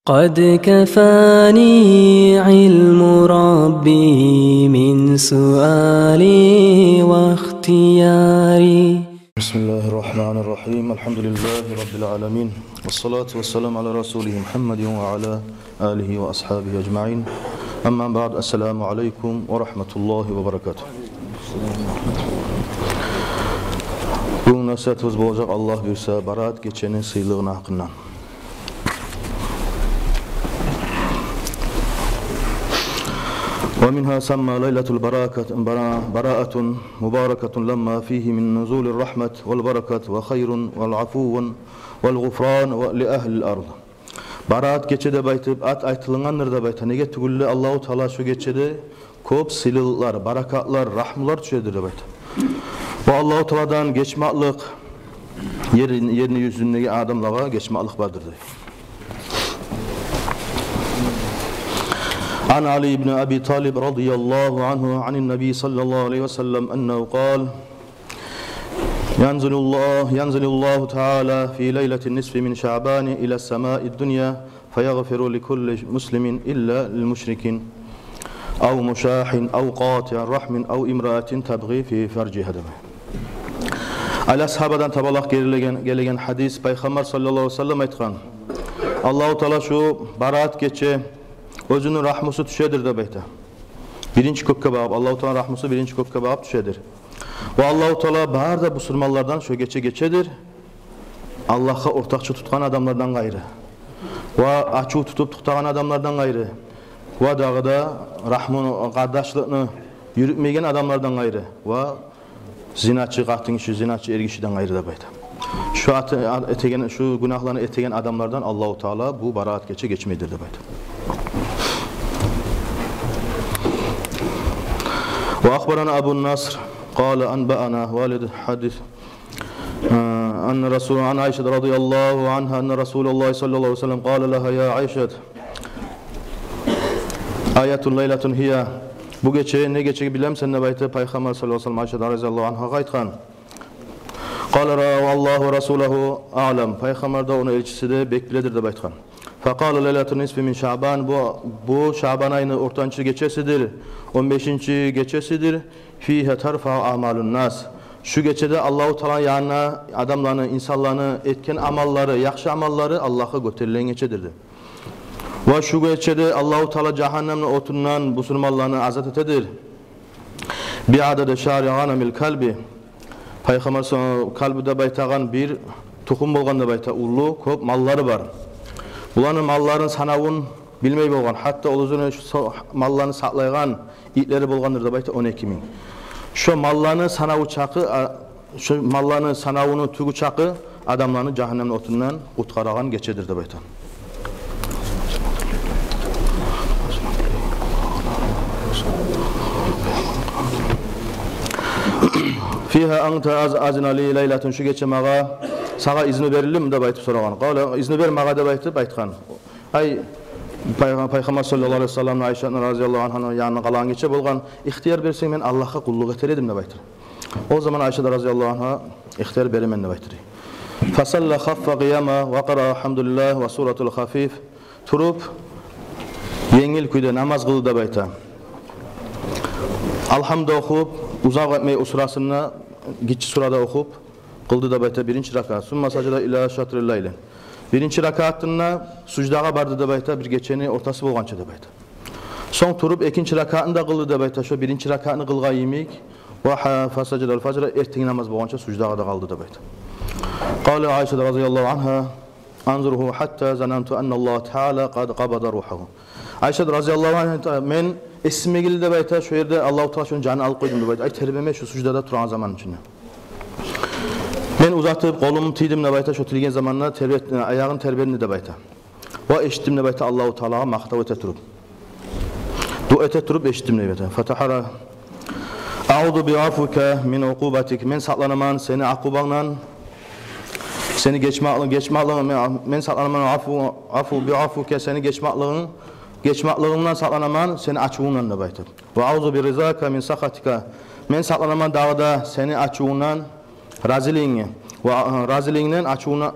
قد كفاني علم ربي من سؤالي واختياري. بسم الله الرحمن الرحيم. الحمد لله رب العالمين، والصلاة والسلام على رسوله محمد وعلى آله وأصحابه أجمعين. أما بعد، السلام عليكم ورحمة الله وبركاته. Bugün nasihatimiz olacak, Allah buyursa barat geçenin sıylığına hakkından. ومنها سمى ليلة براءة مباركة لما فيه من نزول الرحمة والبركة وخير والعفو والغفران لأهل الأرض. Baraat geçede baytıp at aytılıngandır da bayta. Nege tügülle Allahu Teala şu geçede köp silillar, barakatlar, rahmular düşedir de bayta. Bu Allahu Teala'dan geçmaklık yerini yüzündeki adamlara geçmaklık vardır da. عن علي بن أبي طالب رضي الله عنه عن النبي صلى الله عليه وسلم أنه قال ينزل الله تعالى في ليلة النصف من شعبان إلى السماء الدنيا فيغفر لكل مسلم إلا للمشرك أو مشاح أو قاطع رحم أو امرأة تبغي في فرجها دمه. Ala sahabadan tabalak gelegen hadis Peygamber sallallahu aleyhi ve sellem aytkan. Allahu Teala şu barat geçe özünün rahmusu düşedir de beyte. Birinci kökke bağıb, Allah-u Teala rahmusu birinci kökke bağıb düşedir. Ve Allah-u Teala bağır da Müslümanlardan şu geçedir. Allah'a ortakçı tutkan adamlardan gayrı. Ve açığı tutup tutkan adamlardan gayrı. Ve dağıda rahmunu, kardeşliğini yürütmeyen adamlardan gayrı. Ve zinaçı, katın işi, zinaçı ergişiden gayrı da beyte. Şu günahlarını etegen adamlardan Allah-u Teala bu baraat geçmedir de beyte. وأخبرنا أبو النصر قال أنبأنا والد حديث أن رسول عن عائشة رضي الله عنها أن رسول الله صلى الله عليه وسلم قال لها يا عائشة آية ليلة هي bu gece ne gece bilem sen ne bayta Peygamber sallallahu aleyhi ve sellem Ayşe radıyallahu anha gaytkan. Qala Allahu rasuluhu a'lam. Peygamber de onu elçisi de bekledir de baytkan. Faqala leylatun nisfi min Şaban, bu Şaban ayının ortancı gecesidir. 15. gecesidir. Fiha tarfa amalun nas. Şu gecede Allahu Teala yanına adamlarını, insanlarını etken amalları, yaxşı amalları Allah'a götürülen gecedir. Ve şu gecede Allahu Teala cehennemin otundan Müslümanlarını azat etedir. Bir adede şari'anamil kalbi. Peygamber kalbide baytağan bir tohum bolganda bayta ullu köp malları var. Bulanın malların sanavın bilmey bolgan, hatta oluzunu mallarını saklaygan itleri bolgandır da bayta 12 bin. Şu mallarını sanavı çakı, şu mallarını sanavını tügü çakı adamlarını cehennemin otundan utkaragan geçedir de bayta. Fiha anta aznali leylatun, şu geçe mağa sağa izni verildim de baytıp soragan. Qala izni ver mağa da baytkan. Ay Peygamber sallallahu aleyhi ve sellem Ayşe radıyallahu anh'ın yanına qalan geçe bolgan, ihtiyar bersen men Allah'a kulluk eteredim de baytır. O zaman Ayşe radıyallahu anh'a ihtiyar beremen de baytır. Fasalla khaffa qiyama ve qara elhamdülillah ve suratul hafif. Turup yengil kuyda namaz kıldı da bayta. Alhamdu okup uzak etmeyi o surasını geçici surada okup kıldı da bayta birinci rakat. Summa sajada ila şatril laylen. Birinci rakatında sucdağa bardı da bayta, bir geçeni ortası bolgança da bayta. Son turup ikinci rakatında kıldı da bayta. Şu birinci rakatını kılga yemek ve fasajada al-fajr, ertesi namaz bolgança sucdağa da kaldı da bayta. Qala Ayşe radıyallahu anha anzurhu hatta zanantu anna Allah Teala qad qabada ruhahu. Ayşe radıyallahu anha men esime geldi de bayta, şu yerde Allah-u Teala şunun canını alıp koydum da bayta. Ay terbeme şu sucdada turan zaman içinde. Men uzatıp kolumu tiydim de bayta, şu tilgen zamanla ayağın terbiyeni de bayta. Ve eşittim de bayta Allah-u Teala'ya maktav ete turup. Du ete turup eşittim de bayta. Fatahara A'udu bi'afuke min ukubatik. Men saklanaman seni akubandan, seni geçmaklığın, men saklanaman afu bi'afuke, seni geçmaklığından saklanaman, seni açığından da bayta. Ve a'udu bi rizaka min sakatika. Men saklanaman dağda seni açığından raziliğini. ve raziliğinden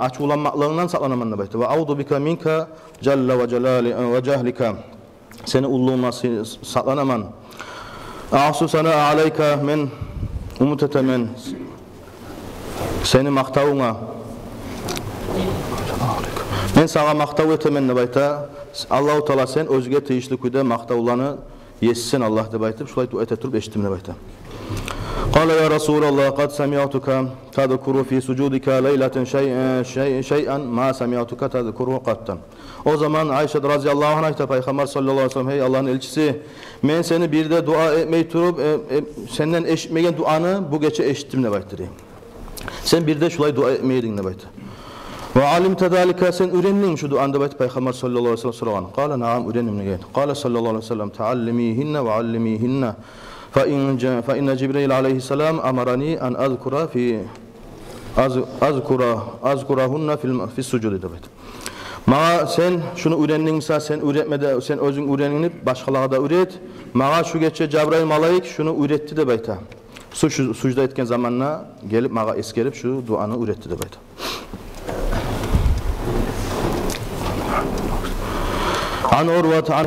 açulanmaklığından saklanaman da bayta. Ve audu bika minka celle ve celali ve cahlika. Seni ulluğuna saklanaman. Asu sana aleyka men umut etemen. Seni maktavuna. Men sağa maktav etemen de bayta. Allahu Teala sen özge teyişli kuyda maktavlanı yessin Allah de bayta. Şulay tu ete turup eşittim de bayta. قال يا رسول الله قد سمعتك تذكر في سجودك ليلة شيئا ما سمعتك تذكره قط. O zaman Ayşe radhiyallahu anh'a Peygamber sallallahu aleyhi ve sellem hey Allah'ın elçisi men seni bir de dua etmeyi turup senden eşitmegen duanı bu gece eşittim ne baytırayım. Sen bir de şulay dua etmeydin ne baytı. Ve alim tedalika sen öğrendin şu duanda baytı Peygamber sallallahu aleyhi ve sellem soragan. Kale naam öğrendim ne gayet. Kale sallallahu aleyhi ve sellem taallimihinne ve allimihinne. فإن جبريل عليه السلام أمرني أن أذكرهن في السجود demek. Mağa sen şunu öğrendinse sen öğretmede sen özün öğrenip başkalarına da öğret. Mağa şu geçe Cebrail malayik şunu öğretti de bayta. Sucda etken zamanla gelip mağa eskerip şu duanı öğretti de bayta. An Urvat an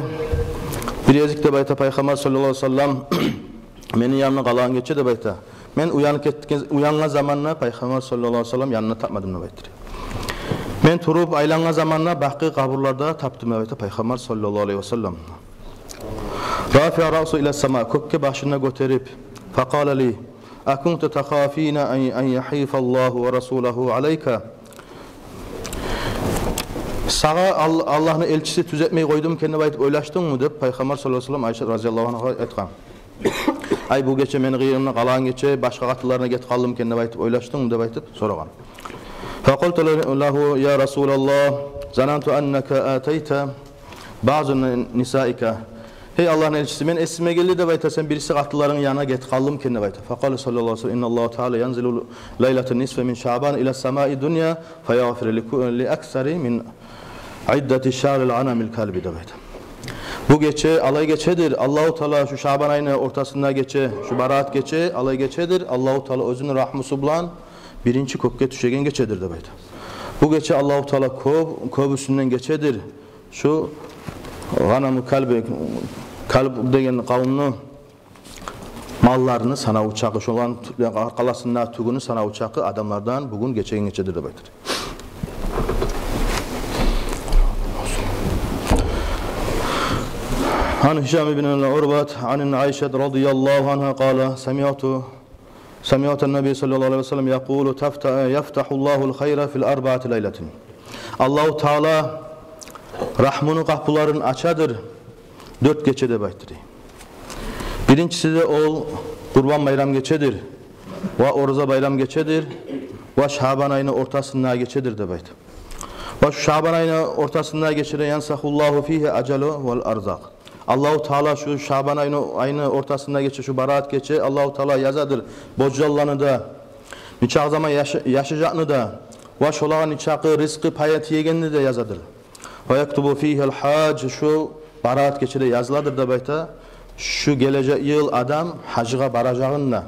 bir yazıkta bayta Peygamber sallallahu aleyhi ve sellem Meni yanına qalan geçe de bayta. Men uyanma zamanla Peygamber sallallahu aleyhi ve sellem yanına tapmadım ne baytır. Men turup aylanma zamanla baqi qaburlarda tapdım ne bayta Peygamber sallallahu aleyhi ve sellem. Rafi'a ra'su ila sama kökke başına götürüp faqala li akuntu takhafina an yahifa Allahu ve rasuluhu aleyka. Sağa Allah'ın elçisi düzeltmeyi koydum kendine bayt oylaştın mı dep Peygamber sallallahu aleyhi ve sellem Ayşe radhiyallahu anha aytgan. Ay bu gece meni gıyımına qalan geçe başka qatılarına get qaldım kendine baytip oylaştın mı dep aytıp soragan. Faqultu lahu ya Resulallah zanantu annaka atayta bazı nisaika. Hey Allah'ın elçisi men esime geldi de bayta sen birisi qatıların yanına get qaldım kendine baytip. Faqala sallallahu aleyhi ve sellem innallahu teala yanzilu leylaten nisfe min Şaban ila semai dunya fayaghfir li aksari min iddeti şaril anamil kalbi de bayta. Bu gece alay geçedir. Allahu Teala şu Şaban ayının ortasında geçe, şu Barat geçe, alay geçedir. Allahu Teala özünün rahmusu bilan birinci kökke düşegen geçedir de bayta. Bu gece Allahu Teala köbüsünden geçedir. Şu ganamı kalp degen kavimni mallarını sana uçakı şu olan arkalasında tugunu sana uçakı adamlardan bugün geçegen geçedir de bayta. عن هشام بن العروة عن عائشة رضي الله عنها قال سمعت النبي صلى الله عليه وسلم يقول يفتح الله الخير في الأربعة ليلة. Allahu Teala rahmını kapılarını açadır 4 gecede baytır. Birincisi de ol Kurban Bayram geçedir. Ve Orza Bayram geçedir. Ve Şaban ayının ortasında geçedir de baytır. Ve Şaban ayının ortasında geçire yansahullahu fihi acalu vel arzak. Allahu Teala şu Şaban ayının ortasında geçe şu Barat geçe Allahu Teala yazadır. Bocallanı da niçaq zaman yaşayacağını da ve şolağın niçaqı rızkı payet yegenini de yazadır. Ve yaktubu fihil hac şu Barat geçe de yazıladır da bayta şu gelecek yıl adam hacıga baracağınla.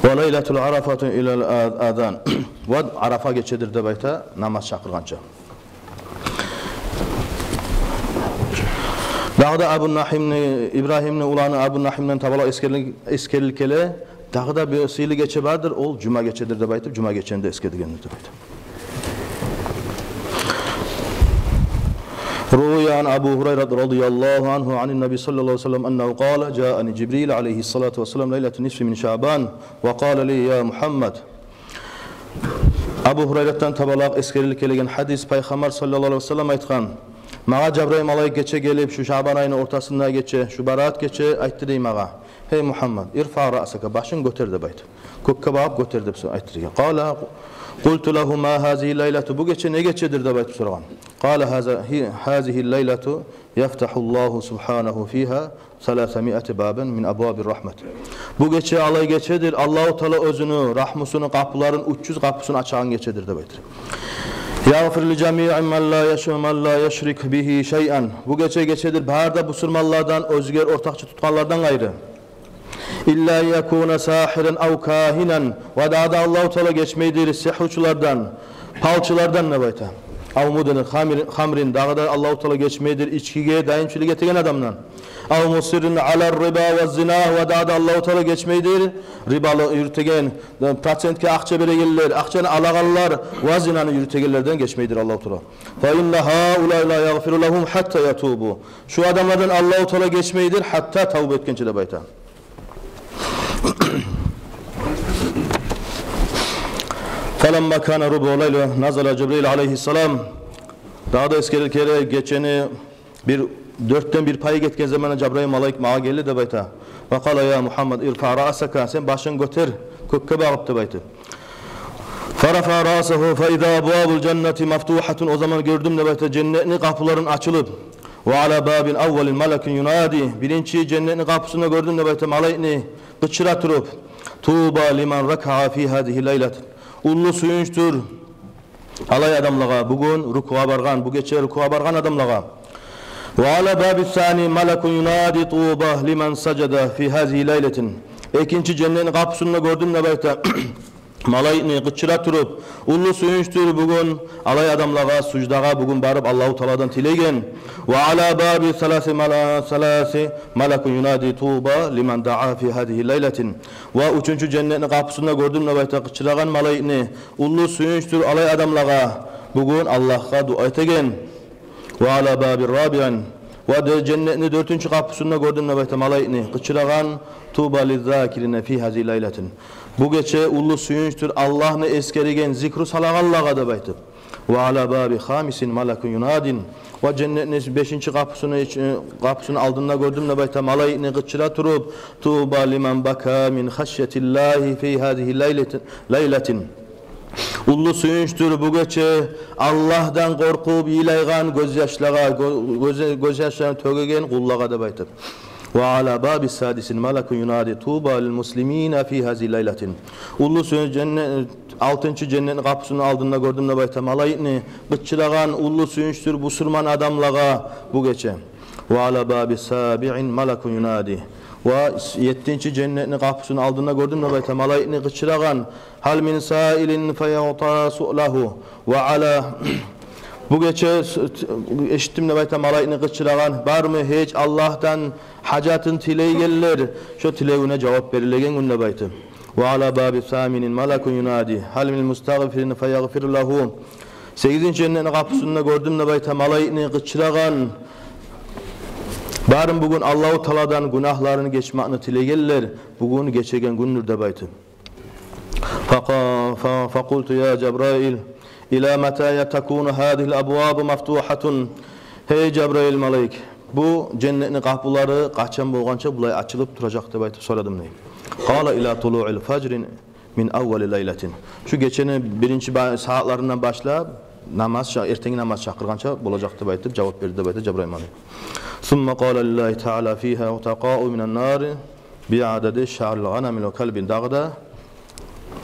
Ve leyletul arafatu ilal adan ve Arafa geçedir de bayta namaz çakırganca. Dağda Abu Nahimni İbrahimni ulanı Abu Nahim'den tabala eskerilkele dağda bir sıylı geçe vardır ol cuma geçedir de baytır cuma geçende eskedigendir de baytır. Ruyan Abu Hurayra radıyallahu anhu anin Nabi sallallahu aleyhi ve sellem ennehu qala ca'ani Cibril aleyhissalatu vesselam leyletun nisfi min Şaban ve qala li ya Muhammed. Abu Hurayra'dan tabalaq eskerilkelen hadis Peygamber sallallahu aleyhi ve sellem aytgan. Mağa Cebrail malayik geçe gelip şu Şaban ayının ortasında geçe, şu Barat geçe aytdı dey mağa. Hey Muhammed, irfa ra'saka başın götür de bayt. Kökke bağıp götür de aytdı dey. Qala qultu lahu ma hazihi leylatu bu gece ne geçedir de bayt soragan. Qala hazihi leylatu yeftahullahu subhanahu fiha 300 baben min abwabir rahmet. Bu gece alay geçedir. Allahu Teala özünü, rahmusunu kapıların 300 kapısını açan geçedir de bayt. Yağfir li cami'in men la yeşrik bihi şey'en. Bu gece geçedir. Baharda bu sırmallardan özgür ortakçı tutkanlardan gayrı. İlla yekuna sahiren ev kahinen. Ve da Allahu Teala geçmeydir sihruçlardan, palçılardan ne bayta. Av mudını hamrin dağda Allahu Teala geçmeydir içkiye dayınçılık etegen adamdan. Av musirin alar riba ve zina ve da Allahu Teala geçmeydir ribalı yürütegen prosentke akça beregeller, akçanı alağanlar ve zinanı yürütegellerden geçmeydir Allahu Teala. Fe inna haula la yaghfiru lehum hatta yatubu. Şu adamlardan Allahu Teala geçmeydir hatta tövbe etkençe de bayta. فَلَمَّا كَانَ رُبُعُ لَيْلِ نَزَلَ Cebrail aleyhisselam. Daha da eski kere geçeni bir dörtten bir payı getken zamanı Cebrail malayik mağa geldi de bayta. Ve kala ya Muhammed irfa ra'asaka, sen başını götür kökke bağıp da bayta. فَرَفَى رَاسَهُ فَاِذَا بُوَابُ الْجَنَّةِ مَفْتُوحَةٌ. O zaman gördüm de bayta cennetin kapıların açılıp وَعَلَى بَابٍ اَوَّلٍ مَلَكٍ يُنَادِي. Birinci cennetin kapısında gördüm de bayta malayini gıçıra turup Tuğba liman raka'a fi hadihi leylet. Ullu suyunçtur alay adamlağa bugün rukuğa bargan, bu geçe rukuğa bargan adamlağa. Ve ala babi sani malakun yunadi tuğba liman sacada fi hazihi leyletin. İkinci cennetin kapısında gördüm ne bayta malayını gıçıra turup ullu suyunçtur bugün alay adamlağa sucdağa bugün barıp Allahu Teala'dan tilegen. Ve ala babi salasi malakun yunadi tuğba liman da'a fi hadihi leyletin. Ve üçüncü cennetin kapısında gördüm ne bayta gıçıragan malayını ullu suyunçtur alay adamlağa bugün Allah'a dua etegen. Ve ala babi rabi'an. Ve cennetin dördüncü kapısında gördüm ne bayta malayını gıçıragan tuğba lizzakirine fi hadihi leyletin. Bu gece ullu suyunçtur Allah'ını eskerigen zikru salagallaha da baytı. Ve ala babi hamisin malakun yunadin. Ve cennetin beşinci kapısının aldığında gördüm ne bayta malayını gıçıra turup tuğba liman baka min haşyetillahi fi hadihi leyletin. Ullu suyunçtur bu gece Allah'dan korkup ilaygan gözyaşlarını tögegen kullağa da baytı. Ve ala babi sadisin malakun yunadi tuğba lil muslimina fi hazi leyletin. Ullu suyunç altıncı cennetin kapısının aldığında gördüm de bayta malayını gıçıragan ullu suyunçtur busurman adamlağa bu gece. Ve ala babi sabi'in malakun yunadi. Ve yedinci cennetin kapısının aldığında gördüm de bayta malayını gıçıragan hal min sailin feyuta su'lahu. Ve ala bu gece eşittim de bayta malayını gıçıragan var mı hiç Allah'tan hacatın tileygeller şu tileğine cevap verilegen günde bayta. Ve ala babi saminin malakun yunadi hal min mustagfirin feyaghfir lahu. 8. cennetin kapısında gördüm de bayta malayını gıçıragan barım bugün Allahu Teala'dan günahlarını geçmekni tileygeller bugün geçegen gündür de bayta. Fakultu ya Cebrail İlâ metâye tekûnu hâdihil abwâbu meftuhatun. Hey Cebrail malayik, bu cennetin kapıları kaçan bolgança bulay açılıp duracak dep aytıp soradım ney. Qala ila tulu'il fajrin min awwali leyletin. Şu geçeni birinci saatlarından başlap namaz erteği namaz çakırgança bolacak dep aytıp cevap berdi dep aytdı Cebrail malayik. Summa qala lillahi ta'ala fiha utaqa'u minan nar bi'adadi şa'ril ghanam ve kalbin dağda.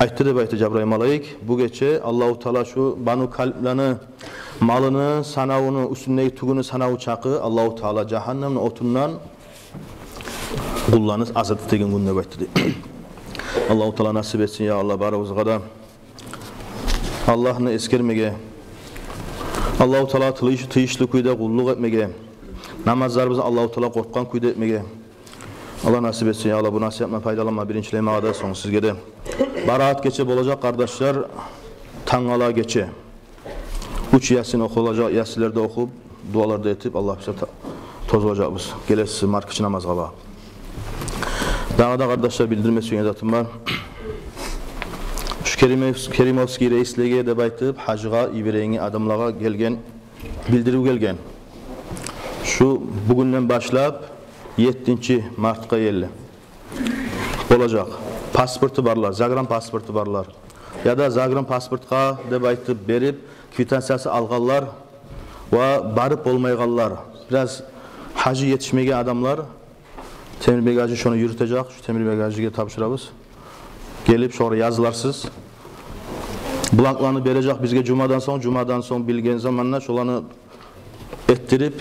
Aytdı dep aytdı Cebrail malayik bu gece Allahu Teala şu banu kalplarını malını sanavını üstündeki tugunu sanavu çakı Allahu Teala cehennemin otundan kullarınız azat ettiğin günde aytdı. Allahu Teala nasip etsin ya Allah barabızga da Allah'ını eskermege Allahu Teala tıyışlı kuyda kulluk etmege namazlarımızı Allahu Teala korkkan kuyda etmege Allah nasip etsin ya Allah bu nasihatla faydalanma birinçileme ağda son sizge de baraat geçe olacak kardeşler tangala geçe 3 yasin okulacak yasilerde okup dualarda etip Allah bize toz olacağız gelesi markıcı namaz kala dağda kardeşler bildirme sünnetim var şu Kerimovski reisliğe de baytıp hacıga İbireğini adamlara gelgen bildirip gelgen şu bugünden başlap 7. Mart'a geldi olacak pasportu barlar, Zagran pasportu barlar ya da Zagran pasportqa dep aytıp berip kvitansiyası alganlar ve barıp olmayganlar biraz hacı yetişmegen adamlar Temir Bey Hacı şunu yürütecek şu Temir Bey Hacı'ya tapşırabız gelip sonra yazılarsız blanklarını verecek bizge cumadan son bilgen zamanla şolanı ettirip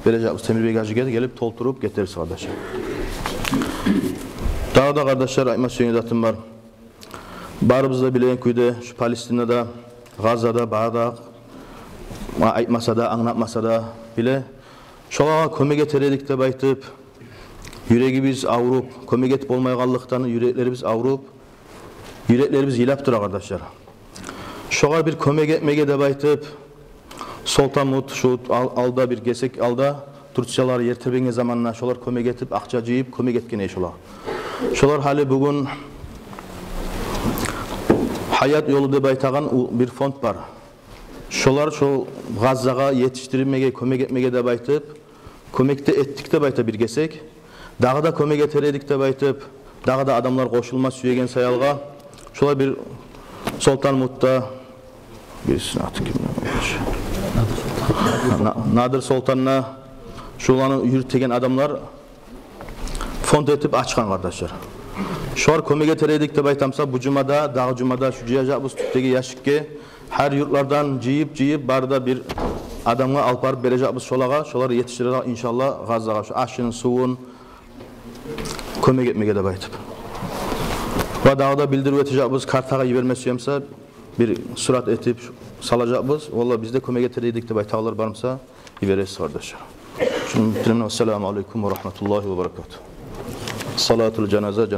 vereceğiz Temir Bey Hacı'ya gelip tolturup getiririz kardeşim Daha da kardeşler aytma söýüňizatym bar. Barybızda bilen küýde şu Palestinada, Gazada, Bağda aytmasa da, anlatmasa da bile şoğa kömek eteredik dep aytyp, yüregimiz awrup, kömek etip bolmaýanlykdan yüreklerimiz awrup, yüreklerimiz ýylap durar kardeşler. Şoğa bir kömek etmege dep aytyp, Soltamut şu alda bir gesek alda Turkçalar yertirbeňe zamanna şolar kömek etip akça jyýyp kömek etken eşolar. Şolar hali bugün Hayat yolu dep aytagan bir fond bar. Şolar şu Gazzaga yetiştirilmege, kömek etmege dep aytyp, kömekte ettik dep ayta bir gesek, dağı da kömek eteredik dep aytyp, dağı da adamlar koşulma süýegen sayalga, şolar bir Soltanmut'ta birisini atı kimler? Nadir Sultan'na şolanı yürütegen adamlar fond etip açkan kardeşler. Şolar kömek eteredik dep aytamsa bu cumada, dağı cumada şu jyajabız tüpdegi ýaşykke her yurtlardan jyýyp barda bir adamga alyp barıp berejekbis şolaga, şolar yetiştirerek inşallah Gazzaga şu aşyny, suwun kömek etmege dep aytyp. Wa dağda bildirip ötejekbis, kartaga ýibermesýemse bir surat etip salajakbys. Walla bizde kömek eteredik dep aytalar barmsa ýiberesiz kardeşler. Şunu bitiremem. Assalamu aleykum ve rahmetullahi ve berekatuhu. Salatul cenaze